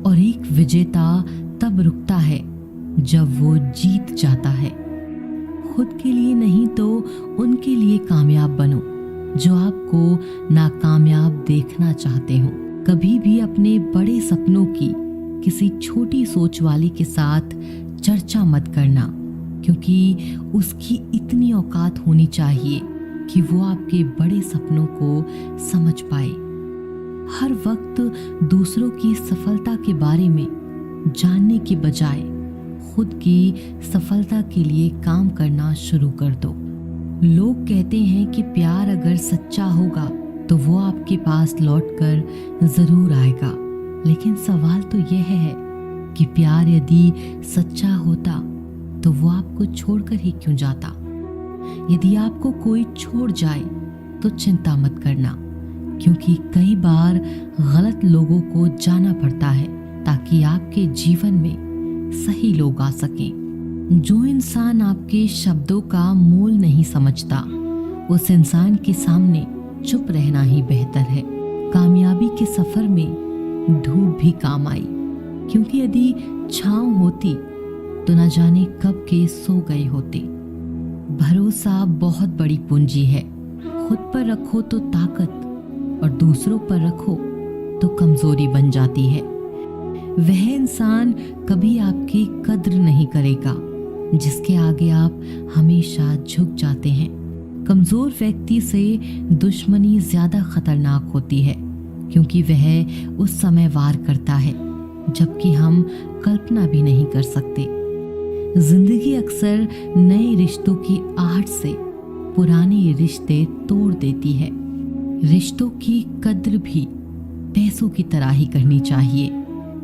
और एक विजेता तब रुकता है जब वो जीत जाता है। खुद के लिए नहीं तो उनके लिए कामयाब बनो जो आपको नाकामयाब देखना चाहते हो। कभी भी अपने बड़े सपनों की किसी छोटी सोच वाली के साथ चर्चा मत करना, क्योंकि उसकी इतनी औकात होनी चाहिए कि वो आपके बड़े सपनों को समझ पाए। हर वक्त दूसरों की सफलता के बारे में जानने के बजाय खुद की सफलता के लिए काम करना शुरू कर दो। लोग कहते हैं कि प्यार अगर सच्चा होगा तो वो आपके पास लौटकर जरूर आएगा, लेकिन सवाल तो यह है कि प्यार यदि सच्चा होता तो वो आपको छोड़कर ही क्यों जाता। यदि आपको कोई छोड़ जाए तो चिंता मत करना, क्योंकि कई बार गलत लोगों को जाना पड़ता है ताकि आपके जीवन में सही लोग आ सकें। जो इंसान आपके शब्दों का मोल नहीं समझता, उस इंसान के सामने चुप रहना ही बेहतर है। कामयाबी के सफर में धूप भी काम आई, क्योंकि यदि छांव होती तो न जाने कब के सो गए होते। भरोसा बहुत बड़ी पूंजी है। खुद पर रखो तो ताकत और दूसरों पर रखो तो कमजोरी बन जाती है। वह इंसान कभी आपकी कद्र नहीं करेगा जिसके आगे आप हमेशा झुक जाते हैं। कमजोर व्यक्ति से दुश्मनी ज्यादा खतरनाक होती है, क्योंकि वह उस समय वार करता है जबकि हम कल्पना भी नहीं कर सकते। जिंदगी अक्सर नए रिश्तों की आहट से पुराने रिश्ते तोड़ देती है। रिश्तों की कद्र भी पैसों की तरह ही करनी चाहिए,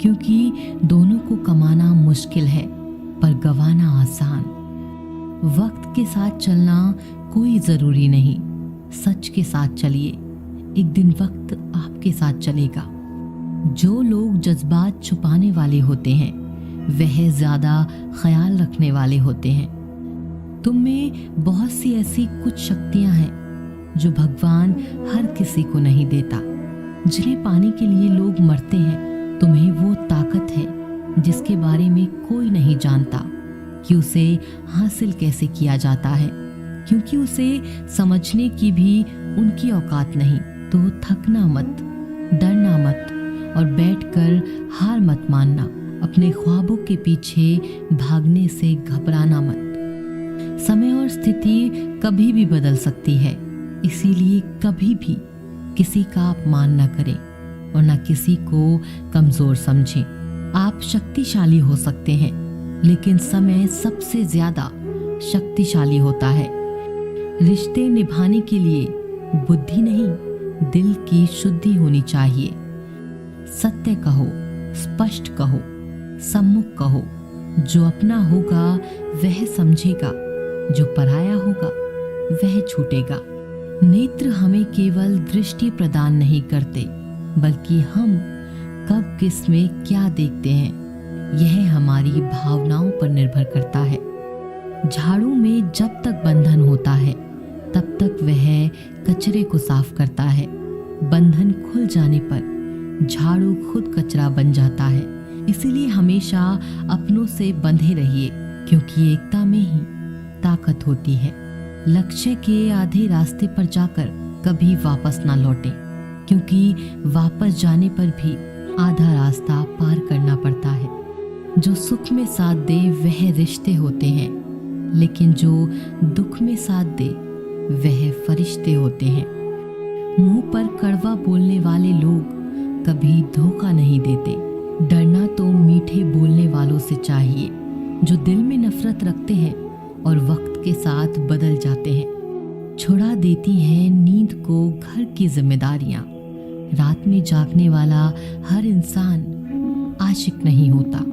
क्योंकि दोनों को कमाना मुश्किल है पर गंवाना आसान। वक्त के साथ चलना कोई जरूरी नहीं, सच के साथ चलिए, एक दिन वक्त आपके साथ चलेगा। जो लोग जज्बात छुपाने वाले होते हैं वह ज्यादा ख्याल रखने वाले होते हैं। तुम में बहुत सी ऐसी कुछ शक्तियां हैं जो भगवान हर किसी को नहीं देता। जिन्हें पाने के लिए लोग मरते हैं, तुम्हें वो ताकत है जिसके बारे में कोई नहीं जानता कि उसे हासिल कैसे किया जाता है, क्योंकि उसे समझने की भी उनकी औकात नहीं। तो थकना मत, डरना मत और बैठकर हार मत मानना। अपने ख्वाबों के पीछे भागने से घबराना मत। समय और स्थिति कभी भी बदल सकती है, इसीलिए कभी भी किसी का अपमान न करें और न किसी को कमजोर समझें। आप शक्तिशाली हो सकते हैं, लेकिन समय सबसे ज्यादा शक्तिशाली होता है। रिश्ते निभाने के लिए बुद्धि नहीं, दिल की शुद्धि होनी चाहिए। सत्य कहो, स्पष्ट कहो, सम्मुख कहो। जो अपना होगा वह समझेगा, जो पराया होगा वह छूटेगा। नेत्र हमें केवल दृष्टि प्रदान नहीं करते, बल्कि हम कब किस में क्या देखते हैं यह हमारी भावनाओं पर निर्भर करता है। झाड़ू में जब तक बंधन होता है तब तक वह कचरे को साफ करता है। बंधन खुल जाने पर झाड़ू खुद कचरा बन जाता है। इसीलिए हमेशा अपनों से बंधे रहिए, क्योंकि एकता में ही ताकत होती है। लक्ष्य के आधे रास्ते पर जाकर कभी वापस ना लौटें, क्योंकि वापस जाने पर भी आधा रास्ता पार करना पड़ता है। जो सुख में साथ दे वह रिश्ते होते हैं, लेकिन जो दुख में साथ दे वह फरिश्ते होते हैं। मुंह पर कड़वा बोलने वाले लोग कभी धोखा नहीं देते। डरना तो मीठे बोलने वालों से चाहिए, जो दिल में नफरत रखते हैं और वक्त के साथ बदल जाते हैं। छुड़ा देती हैं नींद को घर की जिम्मेदारियां। रात में जागने वाला हर इंसान आशिक नहीं होता।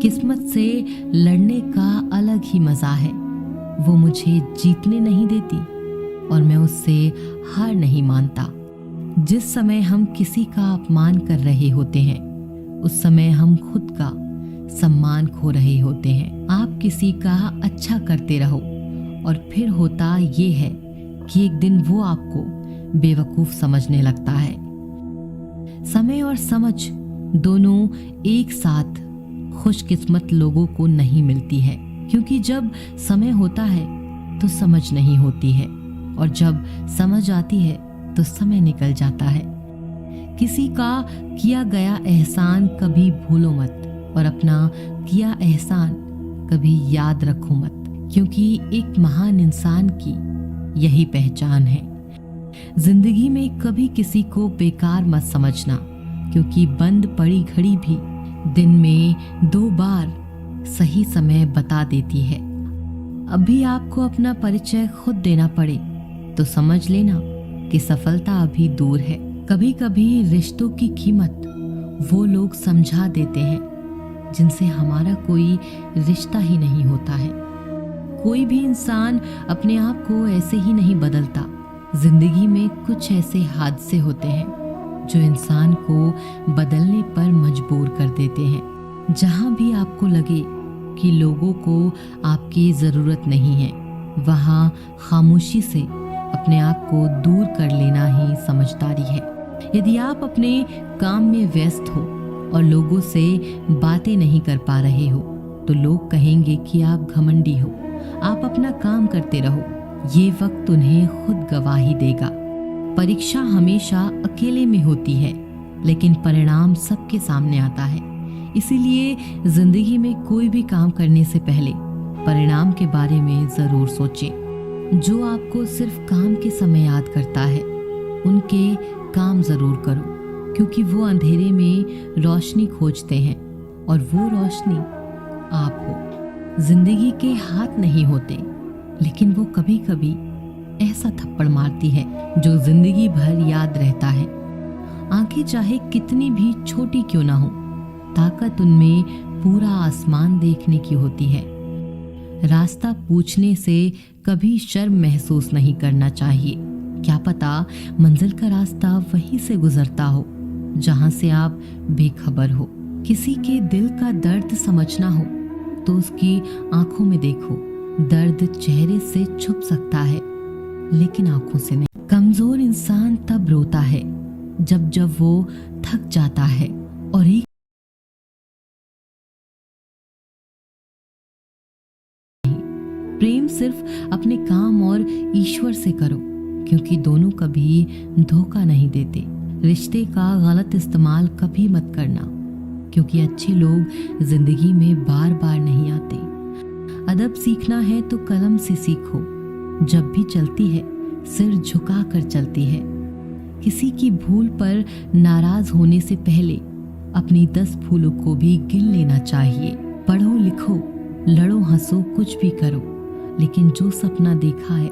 किस्मत से लड़ने का अलग ही मजा है। वो मुझे जीतने नहीं देती और मैं उससे हार नहीं मानता। जिस समय हम किसी का अपमान कर रहे होते हैं, उस समय हम खुद का सम्मान खो रहे होते हैं। आप किसी का अच्छा करते रहो और फिर होता ये है कि एक दिन वो आपको बेवकूफ समझने लगता है। समय और समझ दोनों एक साथ खुशकिस्मत लोगों को नहीं मिलती है, क्योंकि जब समय होता है तो समझ नहीं होती है, और जब समझ आती है तो समय निकल जाता है। किसी का किया गया एहसान कभी भूलो मत, और अपना किया एहसान कभी याद रखो मत, क्योंकि एक महान इंसान की यही पहचान है। जिंदगी में कभी किसी को बेकार मत समझना, क्योंकि बंद पड़ी घड़ी भी दिन में 2 बार सही समय बता देती है। अभी आपको अपना परिचय खुद देना पड़े तो समझ लेना कि सफलता अभी दूर है। कभी कभी रिश्तों की कीमत वो लोग समझा देते हैं जिनसे हमारा कोई रिश्ता ही नहीं होता है। कोई भी इंसान अपने आप को ऐसे ही नहीं बदलता। जिंदगी में कुछ ऐसे हादसे होते हैं जो इंसान को बदलने पर मजबूर कर देते हैं। जहां भी आपको लगे कि लोगों को आपकी ज़रूरत नहीं है, वहां खामोशी से अपने आप को दूर कर लेना ही समझदारी है। यदि आप अपने काम में व्यस्त हो और लोगों से बातें नहीं कर पा रहे हो, तो लोग कहेंगे कि आप घमंडी हो। आप अपना काम करते रहो, ये वक्त उन्हें खुद गवाही देगा। परीक्षा हमेशा अकेले में होती है, लेकिन परिणाम सबके सामने आता है। इसीलिए जिंदगी में कोई भी काम करने से पहले परिणाम के बारे में जरूर सोचें। जो आपको सिर्फ काम के समय याद करता है, उनके काम जरूर करो, क्योंकि वो अंधेरे में रोशनी खोजते हैं और वो रोशनी आप हो। जिंदगी के हाथ नहीं होते, लेकिन वो कभी कभी ऐसा थप्पड़ मारती है जो जिंदगी भर याद रहता है। आंखें चाहे कितनी भी छोटी क्यों ना हो, ताकत उनमें पूरा आसमान देखने की होती है। रास्ता पूछने से कभी शर्म महसूस नहीं करना चाहिए। क्या पता मंजिल का रास्ता वहीं से गुजरता हो जहां से आप बेखबर हो। किसी के दिल का दर्द समझना हो तो उसकी आंखों में देखो। दर्द चेहरे से छुप सकता है, लेकिन आंखों से नहीं। कमजोर इंसान तब रोता है जब वो थक जाता है, और एक प्रेम सिर्फ अपने काम और ईश्वर से करो, क्योंकि दोनों कभी धोखा नहीं देते। रिश्ते का गलत इस्तेमाल कभी मत करना, क्योंकि अच्छे लोग जिंदगी में बार बार नहीं आते। अदब सीखना है तो कलम से सीखो। जब भी चलती है सिर झुका कर चलती है। किसी की भूल पर नाराज होने से पहले अपनी 10 भूलों को भी गिन लेना चाहिए। पढ़ो लिखो, लड़ो हंसो, कुछ भी करो, लेकिन जो सपना देखा है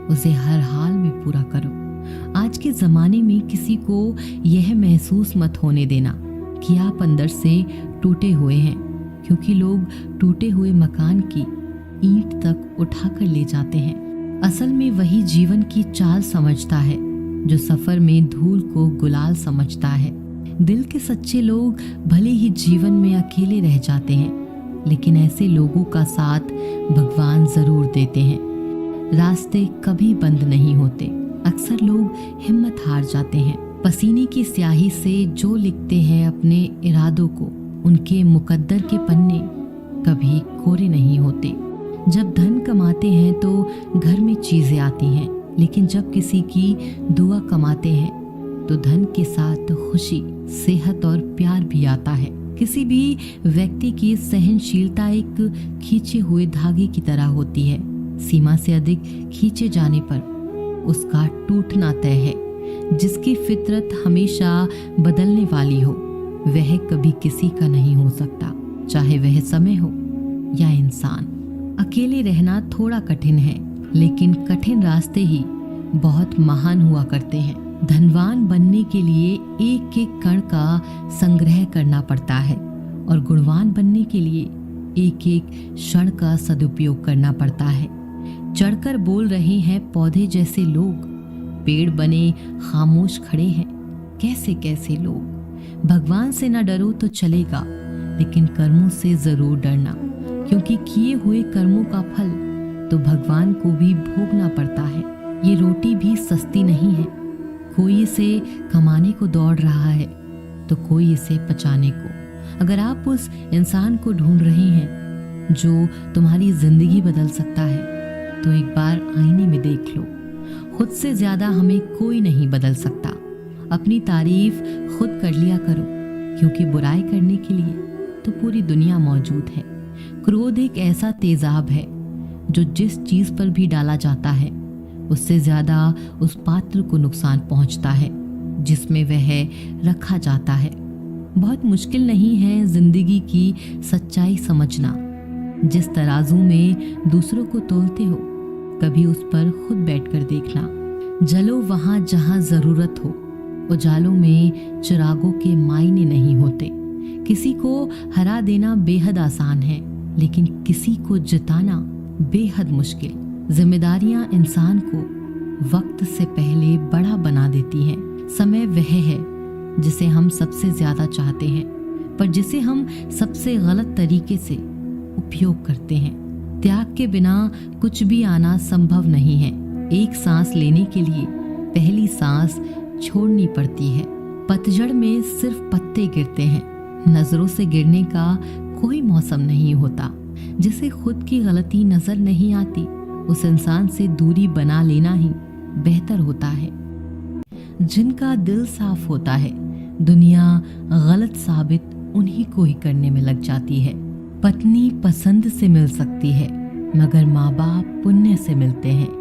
उसे हर हाल में पूरा करो। आज के ज़माने में किसी को यह महसूस मत होने देना कि आप अंदर से टूटे हुए हैं, क्योंकि लोग टूटे हुए मकान की ईंट तक उठाकर ले जाते हैं। असल में वही जीवन की चाल समझता है जो सफर में धूल को गुलाल समझता है। दिल के सच्चे लोग भले ही जीवन में अकेले रह जाते हैं, लेकिन ऐसे लोगों का साथ भगवान जरूर देते हैं। रास्ते कभी बंद नहीं होते। अक्सर लोग हिम्मत हार जाते हैं। पसीने की स्याही से जो लिखते हैं अपने इरादों को, उनके मुकद्दर के पन्ने कभी कोरे नहीं होते। जब धन कमाते हैं तो घर में चीजें आती हैं, लेकिन जब किसी की दुआ कमाते हैं तो धन के साथ खुशी, सेहत और प्यार भी आता है। किसी भी व्यक्ति की सहनशीलता एक खींचे हुए धागे की तरह होती है। सीमा से अधिक खींचे जाने पर उसका टूटना तय है। जिसकी फितरत हमेशा बदलने वाली हो, वह कभी किसी का नहीं हो सकता, चाहे वह समय हो या इंसान। अकेले रहना थोड़ा कठिन है, लेकिन कठिन रास्ते ही बहुत महान हुआ करते हैं। धनवान बनने के लिए एक एक कण का संग्रह करना पड़ता है, और गुणवान बनने के लिए एक एक क्षण का सदुपयोग करना पड़ता है। चढ़कर बोल रहे हैं पौधे जैसे लोग, पेड़ बने खामोश खड़े हैं कैसे कैसे लोग। भगवान से न डरो तो चलेगा, लेकिन कर्मों से जरूर डरना, क्योंकि किए हुए कर्मों का फल तो भगवान को भी भोगना पड़ता है। ये रोटी भी सस्ती नहीं है। कोई इसे कमाने को दौड़ रहा है, तो कोई इसे पचाने को। अगर आप उस इंसान को ढूंढ रहे हैं जो तुम्हारी जिंदगी बदल सकता है, तो एक बार आईने में देख लो। खुद से ज्यादा हमें कोई नहीं बदल सकता। अपनी तारीफ खुद कर लिया करो, क्योंकि बुराई करने के लिए तो पूरी दुनिया मौजूद है। क्रोध एक ऐसा तेजाब है जो जिस चीज पर भी डाला जाता है उससे ज्यादा उस पात्र को नुकसान पहुंचता है जिसमें वह रखा जाता है। बहुत मुश्किल नहीं है जिंदगी की सच्चाई समझना। जिस तराजू में दूसरों को तोलते हो, कभी उस पर खुद बैठकर देखना। जलो वहां जहां जरूरत हो। उजालों में चिरागों के मायने नहीं होते। किसी को हरा देना बेहद आसान है, लेकिन किसी को जिताना बेहद मुश्किल। जिम्मेदारियां इंसान को वक्त से पहले बड़ा बना देती हैं। समय वह है जिसे हम सबसे ज्यादा चाहते हैं, पर जिसे हम सबसे गलत तरीके से उपयोग करते हैं। त्याग के बिना कुछ भी आना संभव नहीं है। एक सांस लेने के लिए पहली सांस छोड़नी पड़ती है। पतझड़ में सिर्फ पत्ते गिरते हैं। नजरों से गिरने का कोई मौसम नहीं होता। जिसे खुद की गलती नजर नहीं आती, उस इंसान से दूरी बना लेना ही बेहतर होता है। जिनका दिल साफ होता है, दुनिया गलत साबित उन्हीं को ही करने में लग जाती है। पत्नी पसंद से मिल सकती है, मगर माँ बाप पुण्य से मिलते हैं।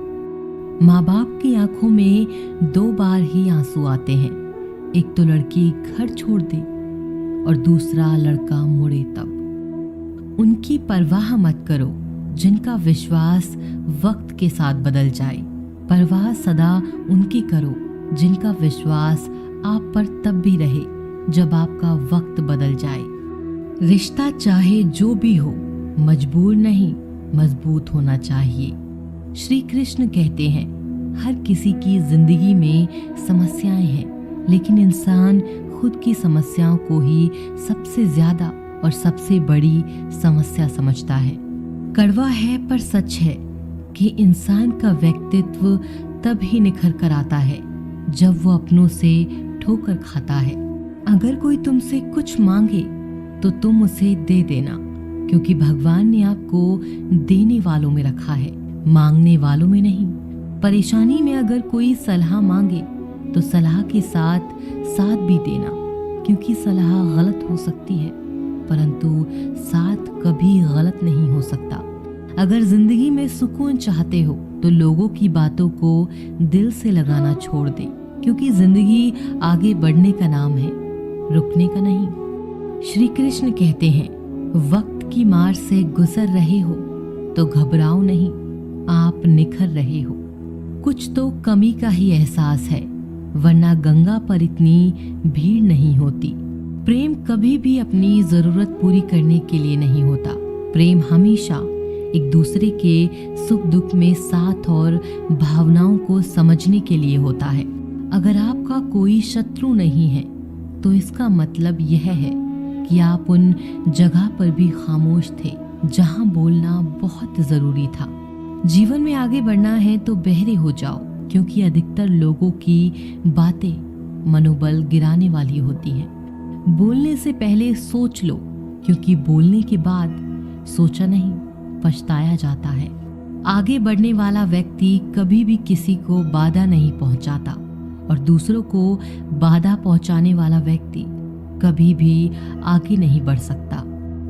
माँ बाप की आंखों में 2 बार ही आंसू आते हैं। एक तो लड़की घर छोड़ दे और दूसरा लड़का मुड़े तब। उनकी परवाह मत करो जिनका विश्वास वक्त के साथ बदल जाए। परवाह सदा उनकी करो जिनका विश्वास आप पर तब भी रहे जब आपका वक्त बदल जाए। रिश्ता चाहे जो भी हो, मजबूर नहीं, मजबूत होना चाहिए। श्री कृष्ण कहते हैं, हर किसी की जिंदगी में समस्याएं हैं, लेकिन इंसान खुद की समस्याओं को ही सबसे ज्यादा और सबसे बड़ी समस्या समझता है। कड़वा है पर सच है कि इंसान का व्यक्तित्व तब ही निखर कर आता है जब वो अपनों से ठोकर खाता है। अगर कोई तुमसे कुछ मांगे तो तुम उसे दे देना, क्योंकि भगवान ने आपको देने वालों में रखा है, मांगने वालों में नहीं। परेशानी में अगर कोई सलाह मांगे तो सलाह के साथ साथ भी देना, क्योंकि सलाह गलत हो सकती है परंतु साथ कभी गलत नहीं हो सकता। अगर जिंदगी में सुकून चाहते हो तो लोगों की बातों को दिल से लगाना छोड़ दें, क्योंकि जिंदगी आगे बढ़ने का नाम है, रुकने का नहीं। श्री कृष्ण कहते हैं, वक्त की मार से गुजर रहे हो तो घबराओ नहीं, आप निखर रहे हो। कुछ तो कमी का ही एहसास है, वरना गंगा पर इतनी भीड़ नहीं होती। प्रेम कभी भी अपनी जरूरत पूरी करने के लिए नहीं होता। प्रेम हमेशा एक दूसरे के सुख दुख में साथ और भावनाओं को समझने के लिए होता है। अगर आपका कोई शत्रु नहीं है तो इसका मतलब यह है कि आप उन जगह पर भी खामोश थे जहां बोलना बहुत जरूरी था। जीवन में आगे बढ़ना है तो बहरे हो जाओ, क्योंकि अधिकतर लोगों की बातें मनोबल गिराने वाली होती हैं। बोलने से पहले सोच लो, क्योंकि बोलने के बाद सोचा नहीं पछताया जाता है। आगे बढ़ने वाला व्यक्ति कभी भी किसी को बाधा नहीं पहुंचाता, और दूसरों को बाधा पहुंचाने वाला व्यक्ति कभी भी आगे नहीं बढ़ सकता।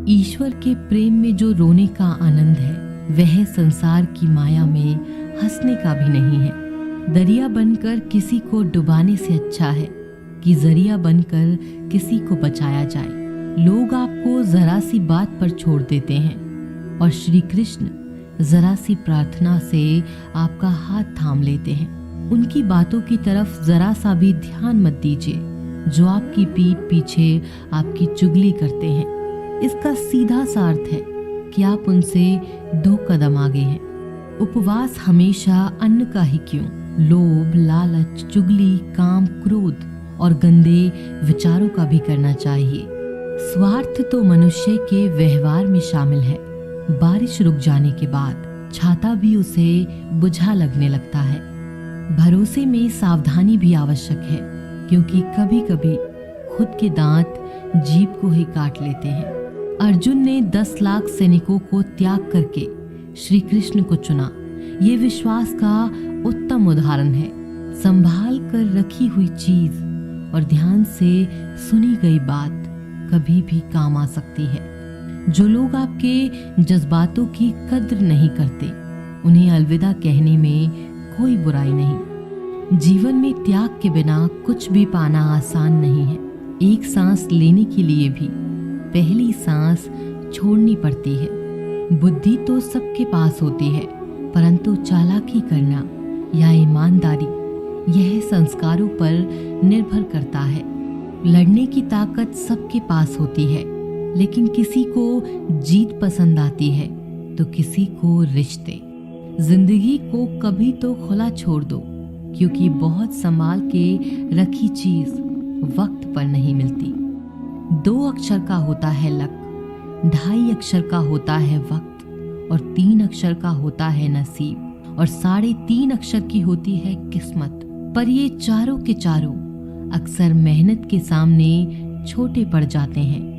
ईश्वर के प्रेम में जो रोने का आनंद है, वह संसार की माया में हंसने का भी नहीं है। दरिया बनकर किसी को डुबाने से अच्छा है कि जरिया बनकर किसी को बचाया जाए। लोग आपको जरा सी बात पर छोड़ देते हैं, और श्री कृष्ण जरा सी प्रार्थना से आपका हाथ थाम लेते हैं। उनकी बातों की तरफ जरा सा भी ध्यान मत दीजिए जो आपकी पीठ पीछे आपकी चुगली करते हैं। इसका सीधा सा अर्थ है कि आप उनसे 2 कदम आगे हैं। उपवास हमेशा अन्न का ही क्यों, लोभ, लालच, चुगली, काम, क्रोध और गंदे विचारों का भी करना चाहिए। स्वार्थ तो मनुष्य के व्यवहार में शामिल है। बारिश रुक जाने के बाद छाता भी उसे बुझा लगने लगता है। भरोसे में सावधानी भी आवश्यक है, क्योंकि कभी कभी खुद के दांत जीभ को ही काट लेते हैं। अर्जुन ने 10 लाख सैनिकों को त्याग करके श्री कृष्ण को चुना। ये विश्वास का उत्तम उदाहरण है। संभाल कर रखी हुई चीज और ध्यान से सुनी गई बात कभी भी काम आ सकती है। जो लोग आपके जज्बातों की कद्र नहीं करते, उन्हें अलविदा कहने में कोई बुराई नहीं। जीवन में त्याग के बिना कुछ भी पाना आसान नहीं है। एक सांस लेने के लिए भी पहली सांस छोड़नी पड़ती है। बुद्धि तो सबके पास होती है, परंतु चालाकी करना या ईमानदारी यह संस्कारों पर निर्भर करता है। लड़ने की ताकत सबके पास होती है, लेकिन किसी को जीत पसंद आती है तो किसी को रिश्ते। जिंदगी को कभी तो खुला छोड़ दो, क्योंकि बहुत संभाल के रखी चीज वक्त पर नहीं मिलती। 2 अक्षर का होता है लक, 2.5 अक्षर का होता है वक्त और 3 अक्षर का होता है नसीब और 3.5 अक्षर की होती है किस्मत। पर ये चारों के चारों अक्सर मेहनत के सामने छोटे पड़ जाते हैं।